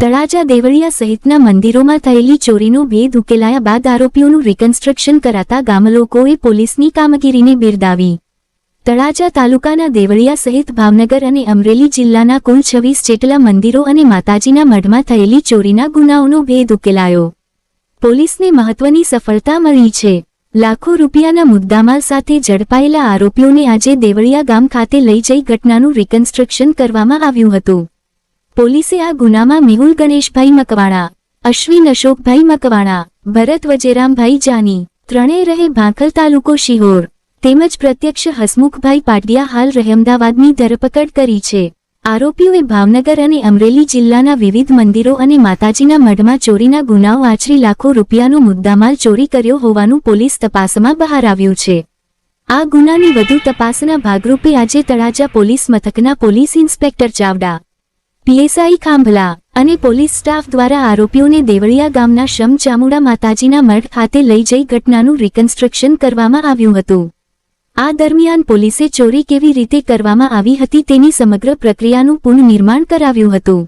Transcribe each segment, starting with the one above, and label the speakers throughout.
Speaker 1: તળાજા દેવળિયા સહિતના મંદિરોમાં થયેલી ચોરીનો ભેદ ઉકેલાયા બાદ આરોપીઓનું રિકન્સ્ટ્રક્શન કરાતા ગામલોકોએ પોલીસની કામગીરીને બિરદાવી. તળાજા તાલુકાના દેવળિયા સહિત ભાવનગર અને અમરેલી જિલ્લાના કુલ 26 જેટલા મંદિરો અને માતાજીના મઢમાં થયેલી ચોરીના ગુનાઓનો ભેદ ઉકેલાયો. પોલીસને મહત્વની સફળતા મળી છે. લાખો રૂપિયાના મુદ્દામાલ સાથે ઝડપાયેલા આરોપીઓને આજે દેવળિયા ગામ ખાતે લઈ જઈ ઘટનાનું રિકન્સ્ટ્રક્શન કરવામાં આવ્યું હતું. પોલીસે આ ગુનામાં મેહુલ ગણેશભાઈ મકવાણા, અશ્વિન અશોકભાઈ મકવાણા, ભરત વજેરામભાઈ જાની, ત્રણેય રહે ભાંખલ તાલુકો શિહોર, તેમજ પ્રત્યક્ષ હસમુખભાઈ પાટિયા હાલ રહે અમદાવાદની ધરપકડ કરી છે. આરોપીઓએ ભાવનગર અને અમરેલી જિલ્લાના વિવિધ મંદિરો અને માતાજીના મઢમાં ચોરીના ગુનાઓ આચરી લાખો રૂપિયાનો મુદ્દામાલ ચોરી કર્યો હોવાનું પોલીસ તપાસમાં બહાર આવ્યું છે. આ ગુનાની વધુ તપાસના ભાગરૂપે આજે તળાજા પોલીસ મથકના police inspector Chavda, PSI Khambhala અને પોલીસ સ્ટાફ દ્વારા આરોપીઓને દેવળિયા ગામના શમ ચામુંડા માતાજીના મઢ ખાતે લઈ જઈ ઘટનાનું રિકન્સ્ટ્રક્શન કરવામાં આવ્યું હતું. આ દરમિયાન પોલીસે ચોરી કેવી રીતે કરવામાં આવી હતી તેની સમગ્ર પ્રક્રિયાનું પુનઃનિર્માણ કરાવ્યું હતું.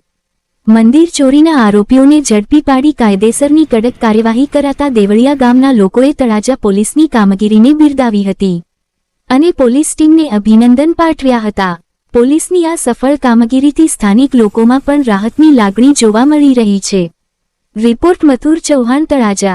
Speaker 1: મંદિર ચોરીના આરોપીઓને ઝડપી પાડી કાયદેસરની કડક કાર્યવાહી કરાતા દેવળિયા ગામના લોકોએ તળાજા પોલીસની કામગીરીને બિરદાવી હતી અને પોલીસ ટીમને અભિનંદન પાઠવ્યા હતા. પોલીસની આ સફળ કામગીરીથી સ્થાનિક લોકોમાં પણ રાહતની લાગણી જોવા મળી રહી છે. રિપોર્ટ મથુર ચૌહાણ, તળાજા.